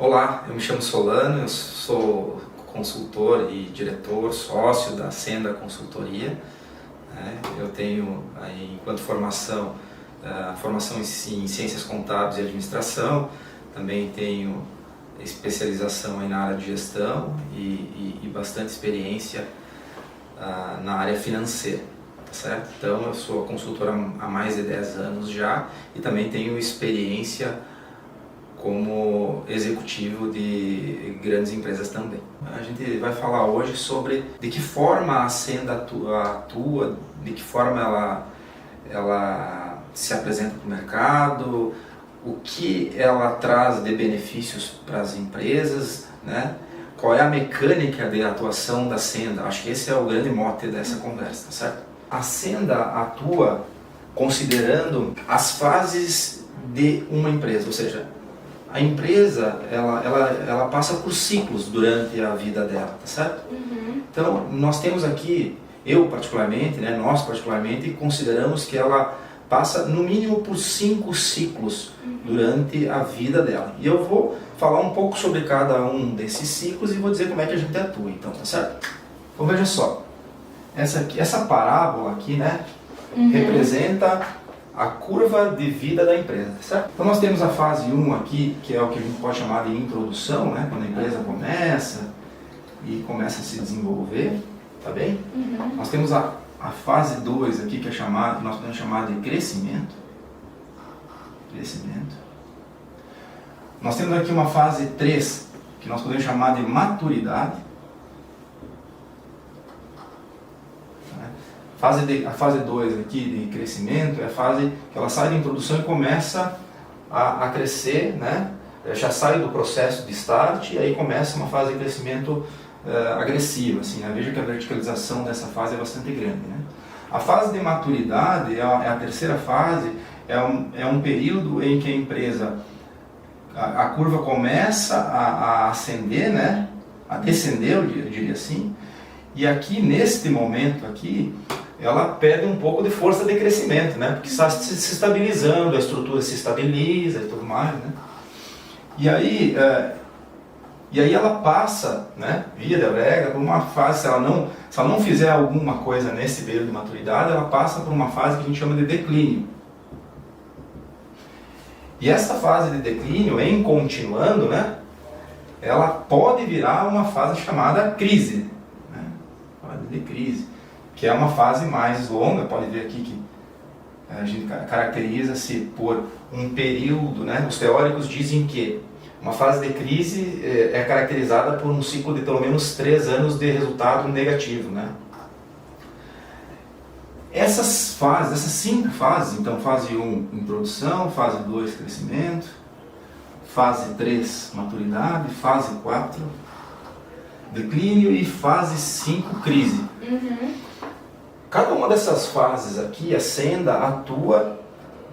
Olá, eu me chamo Solano, eu sou consultor e diretor, sócio da Senda Consultoria. Eu tenho, aí, enquanto formação, formação em Ciências Contábeis e Administração, também tenho especialização aí na área de gestão e bastante experiência na área financeira, tá certo? Então eu sou consultor há mais de 10 anos já e também tenho experiência como executivo de grandes empresas também. A gente vai falar hoje sobre de que forma a Senda atua, de que forma ela se apresenta para o mercado, o que ela traz de benefícios para as empresas, né? Qual é a mecânica de atuação da Senda. Acho que esse é o grande mote dessa conversa, certo? A Senda atua considerando as fases de uma empresa, ou seja, a empresa ela passa por ciclos durante a vida dela, tá certo? Então nós temos aqui, eu particularmente, né, nós particularmente consideramos que ela passa no mínimo por 5 ciclos durante a vida dela. E eu vou falar um pouco sobre cada um desses ciclos e vou dizer como é que a gente atua, então, tá certo? Então veja só, essa parábola aqui, né, representa a curva de vida da empresa, certo? Então nós temos a fase 1 aqui, que é o que a gente pode chamar de introdução, né? Quando a empresa começa e começa a se desenvolver, tá bem? Nós temos a fase 2 aqui, que nós podemos chamar de crescimento. Nós temos aqui uma fase 3, que nós podemos chamar de maturidade. A fase 2 aqui de crescimento é a fase que ela sai da introdução e começa a crescer, né? Já sai do processo de start e aí começa uma fase de crescimento agressiva, assim, né? Veja que a verticalização dessa fase é bastante grande, né? A fase de maturidade é a terceira fase, é um período em que a empresa, a curva começa a ascender, né? A descender, eu diria assim, e aqui neste momento aqui ela perde um pouco de força de crescimento, né? Porque está se estabilizando, a estrutura se estabiliza e tudo mais, né? E aí ela passa, né, via de regra, por uma fase, se ela não fizer alguma coisa nesse período de maturidade, ela passa por uma fase que a gente chama de declínio. E essa fase de declínio, em continuando, né, ela pode virar uma fase chamada crise, né? Fase de crise, que é uma fase mais longa. Pode ver aqui que a gente caracteriza-se por um período, né? Os teóricos dizem que uma fase de crise é caracterizada por um ciclo de pelo menos 3 anos de resultado negativo, né? Essas 5 fases, então fase 1, introdução, fase 2, crescimento, fase 3, maturidade, fase 4, declínio e fase 5, crise. Cada uma dessas fases aqui, a Senda atua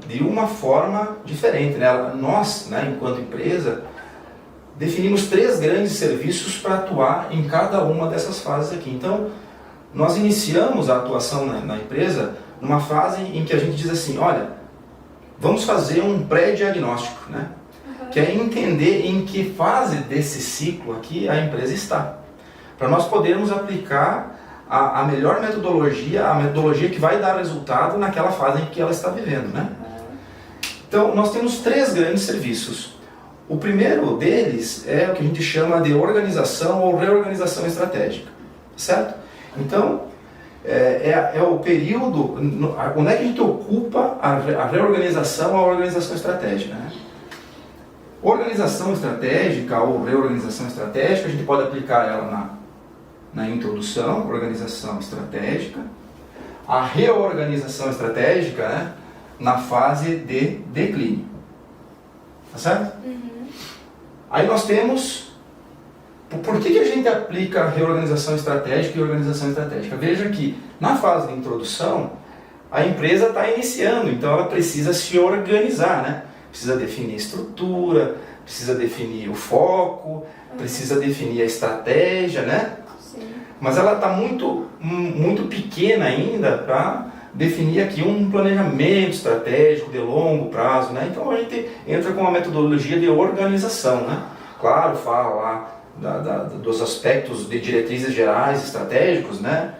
de uma forma diferente, né? Nós, né, enquanto empresa, definimos 3 grandes serviços para atuar em cada uma dessas fases aqui. Então, nós iniciamos a atuação na empresa numa fase em que a gente diz assim, olha, vamos fazer um pré-diagnóstico, né? Que é entender em que fase desse ciclo aqui a empresa está, para nós podermos aplicar a melhor metodologia, a metodologia que vai dar resultado naquela fase em que ela está vivendo, né? Então, nós temos 3 grandes serviços. O primeiro deles é o que a gente chama de organização ou reorganização estratégica, certo? Então, é o período, onde é que a gente ocupa a reorganização, a organização estratégica, né? Organização estratégica ou reorganização estratégica, a gente pode aplicar ela na introdução, organização estratégica, a reorganização estratégica, né, na fase de declínio, tá certo? Aí nós temos, por que a gente aplica reorganização estratégica e organização estratégica? Veja que na fase de introdução, a empresa está iniciando, então ela precisa se organizar, né? Precisa definir estrutura, precisa definir o foco, precisa definir a estratégia, né? Mas ela está muito pequena ainda para definir aqui um planejamento estratégico de longo prazo, né? Então a gente entra com uma metodologia de organização, né? claro, fala lá dos aspectos de diretrizes gerais estratégicos, né?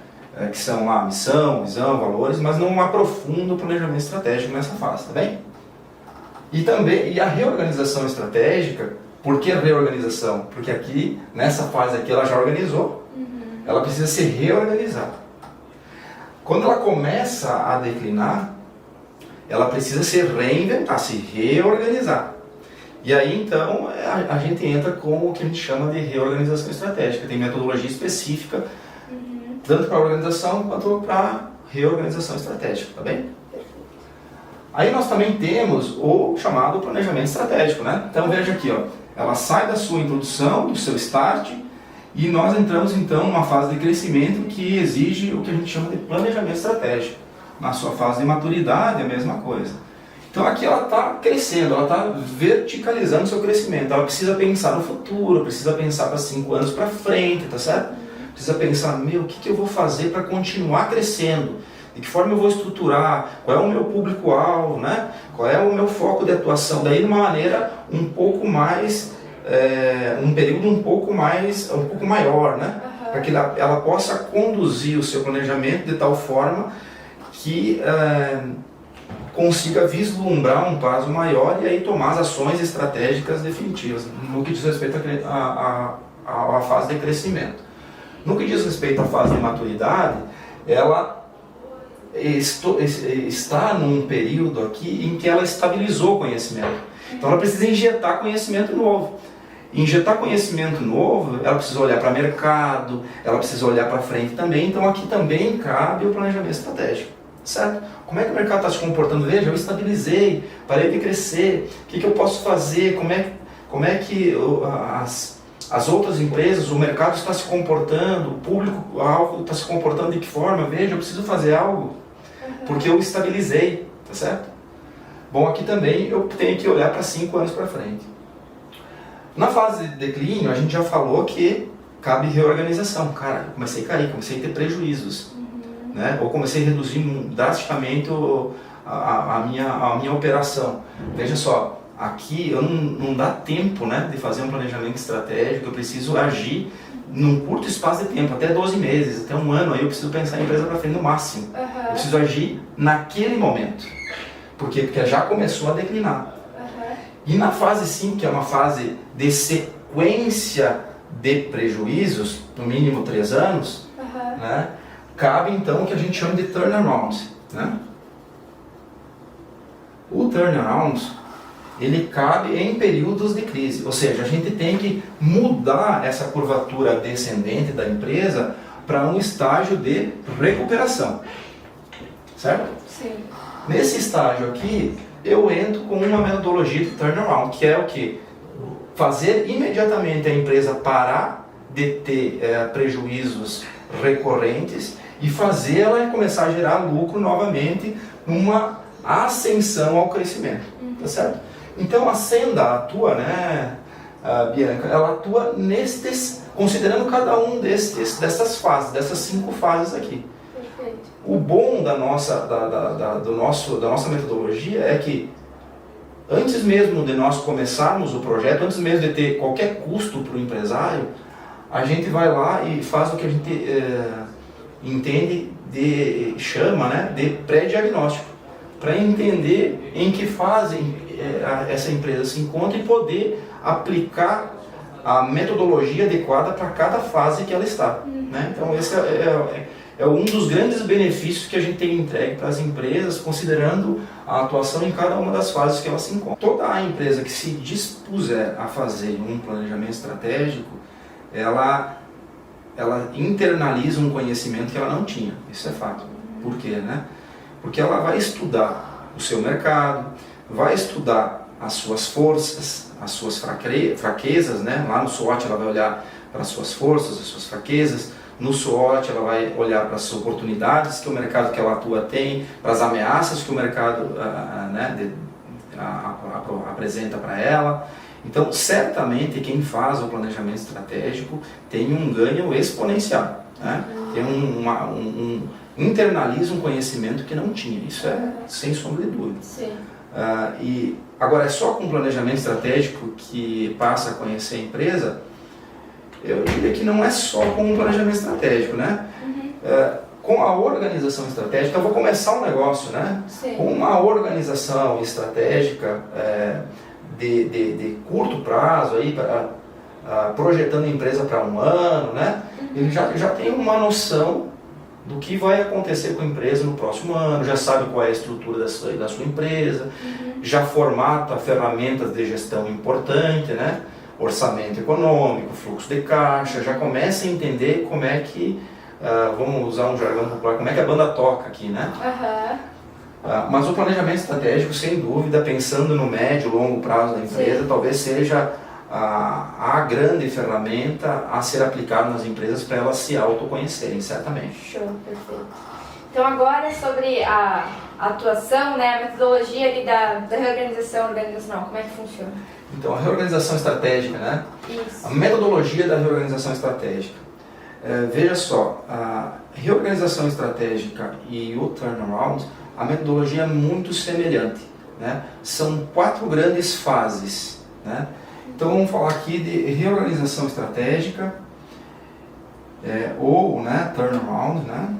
Que são a missão, visão, valores, mas não aprofunda o planejamento estratégico nessa fase, tá bem? E a reorganização estratégica, por que reorganização? Porque aqui, nessa fase aqui, ela já organizou, ela precisa se reorganizar. Quando ela começa a declinar, ela precisa se reinventar, se reorganizar. E aí então a gente entra com o que a gente chama de reorganização estratégica. Tem metodologia específica, tanto para a organização quanto para a reorganização estratégica, tá bem? Aí nós também temos o chamado planejamento estratégico, né? Então veja aqui, ó, ela sai da sua introdução, do seu start, e nós entramos então numa fase de crescimento que exige o que a gente chama de planejamento estratégico. Na sua fase de maturidade é a mesma coisa. Então aqui ela está crescendo, ela está verticalizando o seu crescimento. Ela precisa pensar no futuro, precisa pensar para 5 anos para frente, tá certo? Precisa pensar, o que eu vou fazer para continuar crescendo? De que forma eu vou estruturar? Qual é o meu público-alvo, né? Qual é o meu foco de atuação? Daí de uma maneira um pouco mais, um período um pouco maior, né? Para que ela possa conduzir o seu planejamento de tal forma que consiga vislumbrar um prazo maior e aí tomar as ações estratégicas definitivas no que diz respeito à fase de crescimento. No que diz respeito à fase de maturidade, ela está num período aqui em que ela estabilizou o conhecimento. Então ela precisa injetar conhecimento novo. Injetar conhecimento novo, ela precisa olhar para o mercado, ela precisa olhar para frente também. Então aqui também cabe o planejamento estratégico, certo? Como é que o mercado está se comportando? Veja, eu estabilizei, parei de crescer, o que eu posso fazer? Como é que as outras empresas, o mercado está se comportando, o público-alvo está se comportando de que forma? Veja, eu preciso fazer algo, porque eu estabilizei, tá certo? Bom, aqui também eu tenho que olhar para 5 anos para frente. Na fase de declínio, a gente já falou que cabe reorganização. Cara, eu comecei a cair, comecei a ter prejuízos, né? Ou comecei a reduzir drasticamente a minha operação. Veja só, aqui não dá tempo, né, de fazer um planejamento estratégico, eu preciso agir num curto espaço de tempo, até 12 meses, até 1 ano, aí eu preciso pensar em empresa para frente no máximo. Eu preciso agir naquele momento. Por quê? Porque já começou a declinar. E na fase 5, que é uma fase de sequência de prejuízos, no mínimo 3 anos, né, cabe então o que a gente chama de turnaround, né? O turnaround, ele cabe em períodos de crise, ou seja, a gente tem que mudar essa curvatura descendente da empresa para um estágio de recuperação, certo? Sim. Nesse estágio aqui, eu entro com uma metodologia de turnaround, que é o que? Fazer imediatamente a empresa parar de ter prejuízos recorrentes e fazer ela começar a gerar lucro novamente numa ascensão ao crescimento, tá certo? Então a Senda atua, né, Bianca, ela atua considerando cada um dessas fases, dessas 5 fases aqui. Perfeito. O bom da nossa metodologia é que antes mesmo de nós começarmos o projeto, antes mesmo de ter qualquer custo para o empresário, a gente vai lá e faz o que a gente chama, né, de pré-diagnóstico, para entender em que fase essa empresa se encontra e poder aplicar a metodologia adequada para cada fase que ela está. Né? Então esse é um dos grandes benefícios que a gente tem entregue para as empresas, considerando a atuação em cada uma das fases que ela se encontra. Toda a empresa que se dispuser a fazer um planejamento estratégico, ela internaliza um conhecimento que ela não tinha, isso é fato. Por quê? Né? Porque ela vai estudar o seu mercado, vai estudar as suas forças, as suas fraquezas, né? Lá no SWOT ela vai olhar para as suas forças, as suas fraquezas, no SWOT ela vai olhar para as oportunidades que o mercado que ela atua tem, para as ameaças que o mercado apresenta para ela. Então, certamente, quem faz o planejamento estratégico tem um ganho exponencial, né? Tem internaliza um conhecimento que não tinha, isso é sem sombra de dúvida. Sim. E agora é só com planejamento estratégico que passa a conhecer a empresa? Eu diria que não é só com um planejamento estratégico, né? Com a organização estratégica, eu vou começar um negócio, né? Sim. Com uma organização estratégica de curto prazo, aí, projetando a empresa para um ano, né? Ele já tem uma noção do que vai acontecer com a empresa no próximo ano, já sabe qual é a estrutura da sua empresa, já formata ferramentas de gestão importante, né? Orçamento econômico, fluxo de caixa, já começa a entender como é que, vamos usar um jargão popular, como é que a banda toca aqui, né? Mas o planejamento estratégico, sem dúvida, pensando no médio e longo prazo da empresa, talvez seja a grande ferramenta a ser aplicada nas empresas para elas se autoconhecerem, certamente. Show, perfeito. Então agora sobre a atuação, né, a metodologia ali da reorganização organizacional, como é que funciona? Então, a reorganização estratégica, né? Isso. A metodologia da reorganização estratégica. Veja só, a reorganização estratégica e o turnaround, a metodologia é muito semelhante, né? São 4 grandes fases, né? Então vamos falar aqui de reorganização estratégica, ou, né, turnaround, né?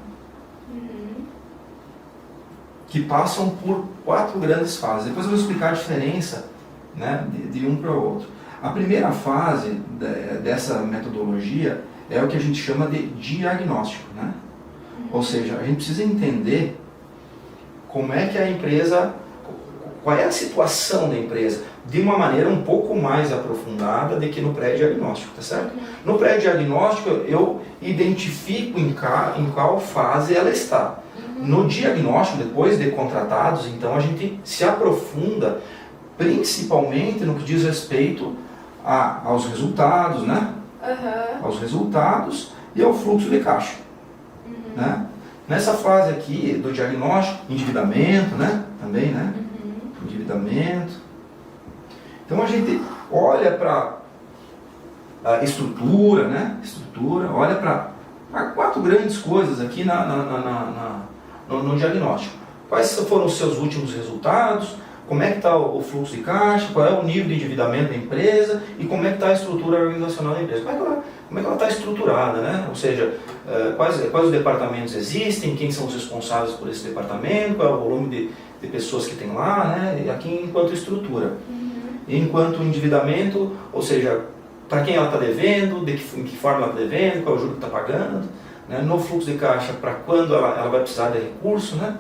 Que passam por 4 grandes fases. Depois eu vou explicar a diferença, né, de um para o outro. A primeira fase dessa metodologia é o que a gente chama de diagnóstico, né? Ou seja, a gente precisa entender como é que a empresa, qual é a situação da empresa, de uma maneira um pouco mais aprofundada do que no pré-diagnóstico, tá certo? No pré-diagnóstico eu identifico em qual fase ela está. No diagnóstico, depois de contratados, então a gente se aprofunda principalmente no que diz respeito aos resultados, né? Aos resultados e ao fluxo de caixa. Né? Nessa fase aqui do diagnóstico, endividamento, né? Também, né? Endividamento. Então a gente olha para a estrutura, né? Olha para 4 grandes coisas aqui no diagnóstico. Quais foram os seus últimos resultados? Como é que está o fluxo de caixa? Qual é o nível de endividamento da empresa? E como é que está a estrutura organizacional da empresa? Como é que ela está estruturada, né? Ou seja, quais os departamentos existem? Quem são os responsáveis por esse departamento? Qual é o volume de pessoas que tem lá, né? E aqui enquanto estrutura. Enquanto endividamento, ou seja, para quem ela está devendo, em que forma ela está devendo, qual é o juro que está pagando, né? No fluxo de caixa, para quando ela vai precisar de recurso, né?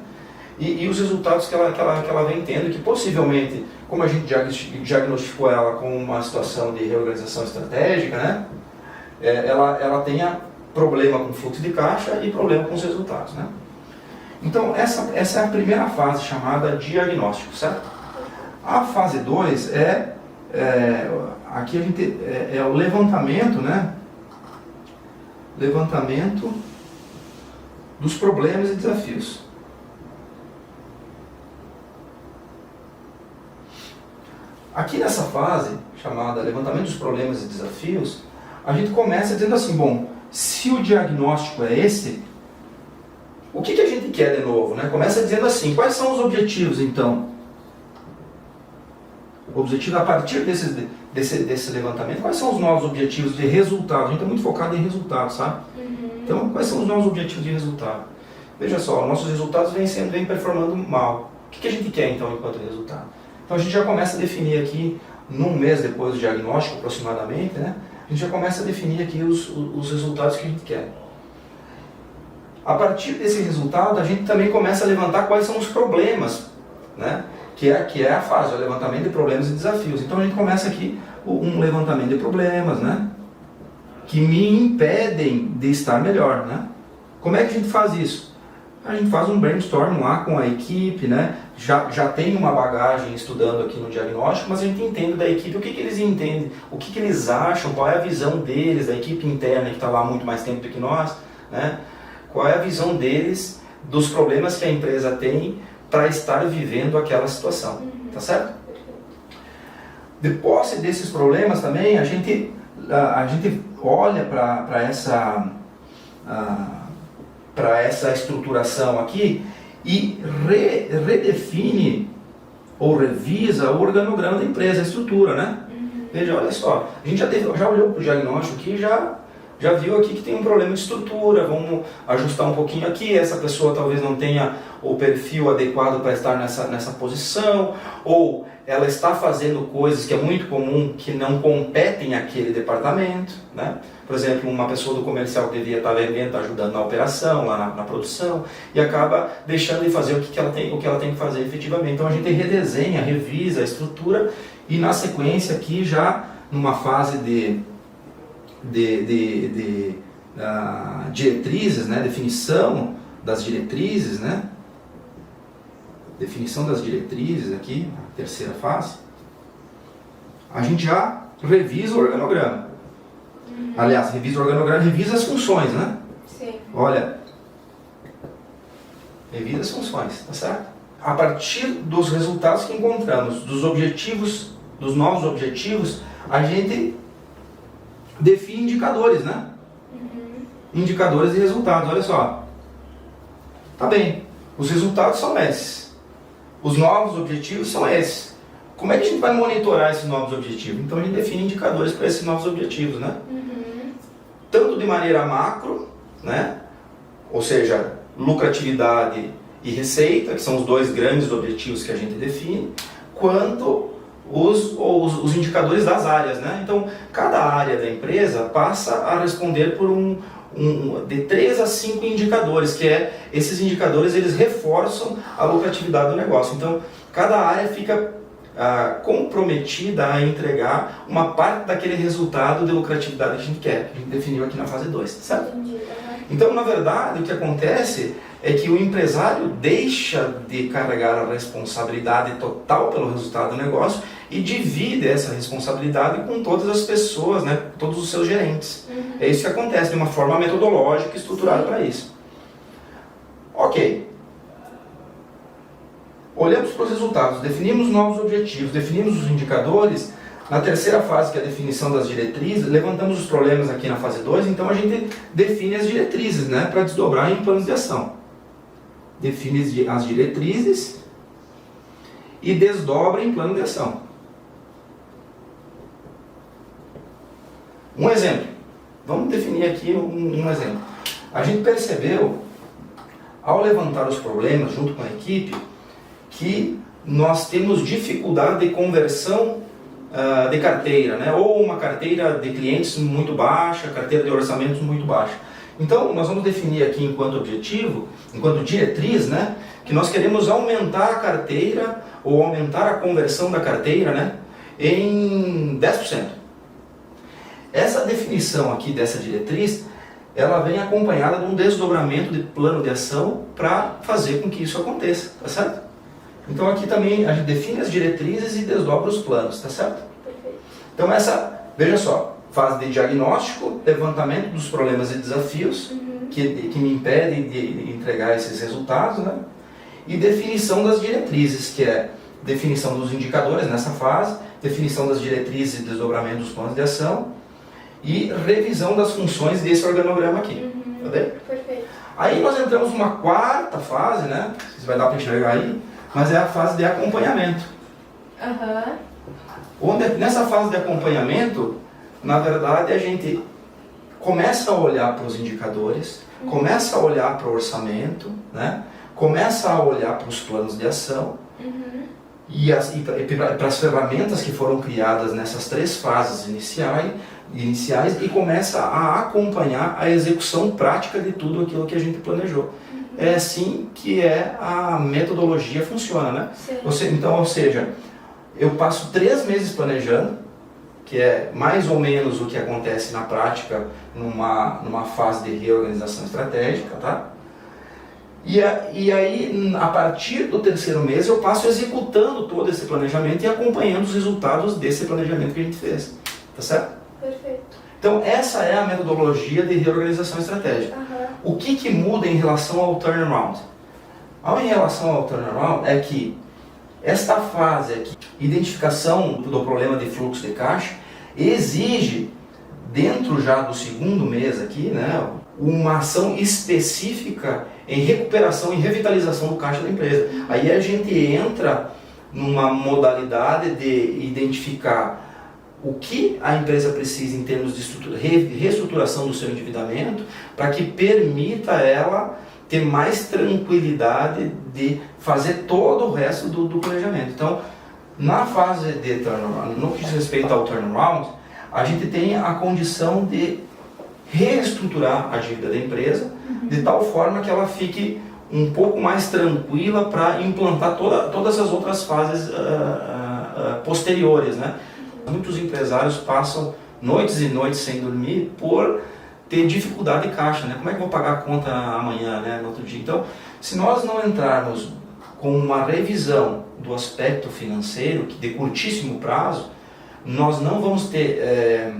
E os resultados que ela vem tendo, que possivelmente, como a gente diagnosticou ela com uma situação de reorganização estratégica, né? Ela tenha problema com o fluxo de caixa e problema com os resultados, né? Então, essa é a primeira fase, chamada diagnóstico, certo? A fase 2 aqui a gente é o levantamento, né? Levantamento dos problemas e desafios. Aqui nessa fase, chamada levantamento dos problemas e desafios, a gente começa dizendo assim, bom, se o diagnóstico é esse, o que a gente quer de novo, né? Começa dizendo assim, quais são os objetivos então? O objetivo a partir desse levantamento, quais são os novos objetivos de resultado? A gente está muito focado em resultado, sabe? Então, quais são os novos objetivos de resultado? Veja só, nossos resultados vêm performando mal. O que a gente quer então enquanto resultado? Então a gente já começa a definir aqui, num mês depois do diagnóstico aproximadamente, né? A gente já começa a definir aqui os resultados que a gente quer. A partir desse resultado, a gente também começa a levantar quais são os problemas, né? Que é a fase, o levantamento de problemas e desafios. Então a gente começa aqui um levantamento de problemas, né? Que me impedem de estar melhor, né? Como é que a gente faz isso? A gente faz um brainstorm lá com a equipe, né? Já tem uma bagagem estudando aqui no diagnóstico, mas a gente entende da equipe o que eles entendem, o que eles acham, qual é a visão deles, da equipe interna que está lá há muito mais tempo do que nós, né? Qual é a visão deles dos problemas que a empresa tem para estar vivendo aquela situação, tá certo? De posse desses problemas também, a gente olha para essa estruturação aqui e redefine ou revisa o organograma da empresa, a estrutura, né? Veja, olha só, a gente já olhou para o diagnóstico aqui, já viu aqui que tem um problema de estrutura, vamos ajustar um pouquinho aqui, essa pessoa talvez não tenha o perfil adequado para estar nessa posição, ou ela está fazendo coisas que é muito comum que não competem àquele departamento, né? Por exemplo, uma pessoa do comercial que devia estar vendendo, está ajudando na operação, lá na produção, e acaba deixando de fazer o que ela tem que fazer efetivamente. Então a gente redesenha, revisa a estrutura e na sequência aqui já numa fase de diretrizes, né? Definição das diretrizes, né? Definição das diretrizes aqui, na terceira fase, a gente já revisa o organograma. Aliás, revisa o organograma, revisa as funções, né? Sim. Olha, revisa as funções, tá certo? A partir dos resultados que encontramos, dos objetivos, dos novos objetivos, a gente define indicadores, né? Indicadores de resultados, olha só. Tá bem, os resultados são esses. Os novos objetivos são esses. Como é que a gente vai monitorar esses novos objetivos? Então a gente define indicadores para esses novos objetivos, né? Tanto de maneira macro, né? Ou seja, lucratividade e receita, que são os dois grandes objetivos que a gente define, quanto os indicadores das áreas, né? Então, cada área da empresa passa a responder por de 3 a 5 indicadores, que esses indicadores eles reforçam a lucratividade do negócio. Então, cada área fica comprometida a entregar uma parte daquele resultado de lucratividade que a gente quer, que a gente definiu aqui na fase 2, certo? Entendi. Então, na verdade, o que acontece é que o empresário deixa de carregar a responsabilidade total pelo resultado do negócio e divide essa responsabilidade com todas as pessoas, né, todos os seus gerentes. É isso que acontece de uma forma metodológica estruturada para isso. Ok. Olhamos para os resultados, definimos novos objetivos, definimos os indicadores. Na terceira fase, que é a definição das diretrizes, levantamos os problemas aqui na fase 2, então a gente define as diretrizes, né, para desdobrar em planos de ação. Define as diretrizes e desdobra em plano de ação. Um exemplo. Vamos definir aqui um exemplo. A gente percebeu, ao levantar os problemas junto com a equipe, que nós temos dificuldade de conversão de carteira, né? Ou uma carteira de clientes muito baixa, carteira de orçamentos muito baixa. Então, nós vamos definir aqui enquanto objetivo, enquanto diretriz, né? Que nós queremos aumentar a carteira ou aumentar a conversão da carteira, né? Em 10%. Essa definição aqui dessa diretriz, ela vem acompanhada de um desdobramento de plano de ação para fazer com que isso aconteça, tá certo? Então aqui também a gente define as diretrizes e desdobra os planos, tá certo? Perfeito. Então veja só, fase de diagnóstico, levantamento dos problemas e desafios que me impedem de entregar esses resultados, né? E definição das diretrizes, que é definição dos indicadores nessa fase, definição das diretrizes e desdobramento dos planos de ação, e revisão das funções desse organograma aqui. Tá bem? Perfeito. Aí nós entramos numa quarta fase, né? Não sei se vai dar para enxergar aí, mas é a fase de acompanhamento. Onde, nessa fase de acompanhamento, na verdade, a gente começa a olhar para os indicadores, começa a olhar para o orçamento, né? Começa a olhar para os planos de ação e para as ferramentas que foram criadas nessas 3 fases iniciais e começa a acompanhar a execução prática de tudo aquilo que a gente planejou. É assim que a metodologia funciona, né? Ou seja, eu passo 3 meses planejando, que é mais ou menos o que acontece na prática numa fase de reorganização estratégica, tá? E aí, a partir do 3º mês, eu passo executando todo esse planejamento e acompanhando os resultados desse planejamento que a gente fez, tá certo? Perfeito. Então, essa é a metodologia de reorganização estratégica. O que muda em relação ao turnaround? Em relação ao turnaround é que esta fase aqui, identificação do problema de fluxo de caixa, exige, dentro já do 2º mês aqui, né, uma ação específica em recuperação e revitalização do caixa da empresa. Aí a gente entra numa modalidade de identificar o que a empresa precisa em termos de reestruturação do seu endividamento, para que permita ela ter mais tranquilidade de fazer todo o resto do planejamento. Então, na fase de turnaround, no que diz respeito ao turnaround, a gente tem a condição de reestruturar a dívida da empresa de tal forma que ela fique um pouco mais tranquila para implantar todas as outras fases posteriores, né? Muitos empresários passam noites e noites sem dormir por ter dificuldade de caixa, né? Como é que eu vou pagar a conta amanhã, né? No outro dia? Então, se nós não entrarmos com uma revisão do aspecto financeiro, que de curtíssimo prazo, nós não vamos ter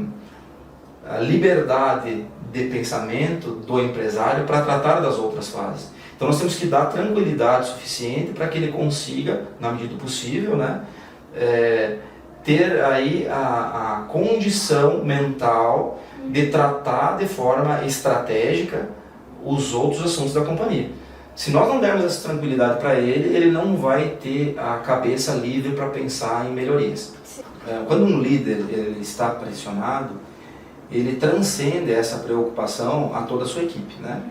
a liberdade de pensamento do empresário para tratar das outras fases. Então nós temos que dar tranquilidade suficiente para que ele consiga, na medida do possível, né, ter aí a condição mental de tratar de forma estratégica os outros assuntos da companhia. Se nós não dermos essa tranquilidade para ele, ele não vai ter a cabeça livre para pensar em melhorias. Quando um líder ele está pressionado, ele transcende essa preocupação a toda a sua equipe, né?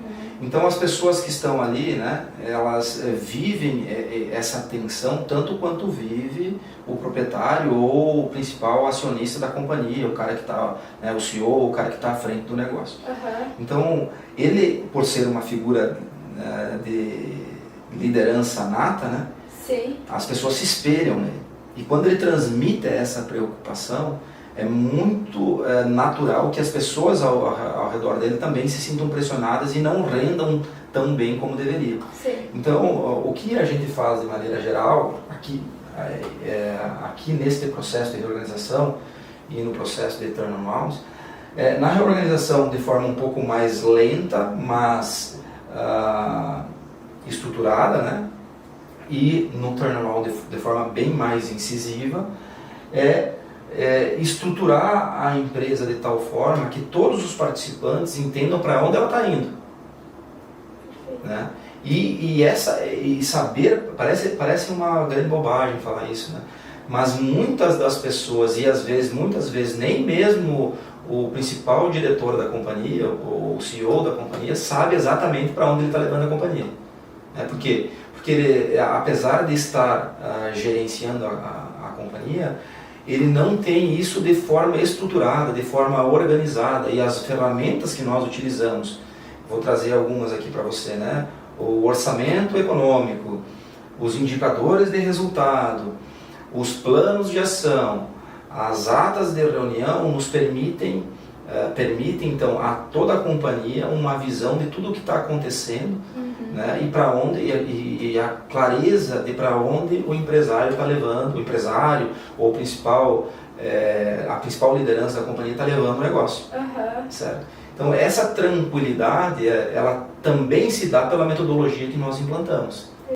Então as pessoas que estão ali, né, elas vivem essa tensão tanto quanto vive o proprietário ou o principal acionista da companhia, o cara que está, né, o CEO, o cara que está à frente do negócio. Então ele, por ser uma figura de liderança nata, né, sim, as pessoas se espelham nele. E quando ele transmite essa preocupação, é muito natural que as pessoas ao redor dele também se sintam pressionadas e não rendam tão bem como deveriam. sim. Então, o que a gente faz de maneira geral, aqui nesse processo de reorganização e no processo de turnaround, na reorganização de forma um pouco mais lenta, mas estruturada, né? E no turnaround de forma bem mais incisiva, estruturar a empresa de tal forma que todos os participantes entendam para onde ela está indo, né? E saber, parece uma grande bobagem falar isso, né? Mas muitas das pessoas, e muitas vezes nem mesmo o principal diretor da companhia, ou o CEO da companhia, sabe exatamente para onde ele está levando a companhia. Por quê? Porque ele, apesar de estar gerenciando a companhia, ele não tem isso de forma estruturada, de forma organizada. E as ferramentas que nós utilizamos, vou trazer algumas aqui para você, né? O orçamento econômico, os indicadores de resultado, os planos de ação, as atas de reunião nos permitem então a toda a companhia uma visão de tudo o que está acontecendo, né, e para onde e a clareza de para onde o empresário está levando, o empresário ou a principal liderança da companhia está levando o negócio, certo? Então essa tranquilidade ela também se dá pela metodologia que nós implantamos.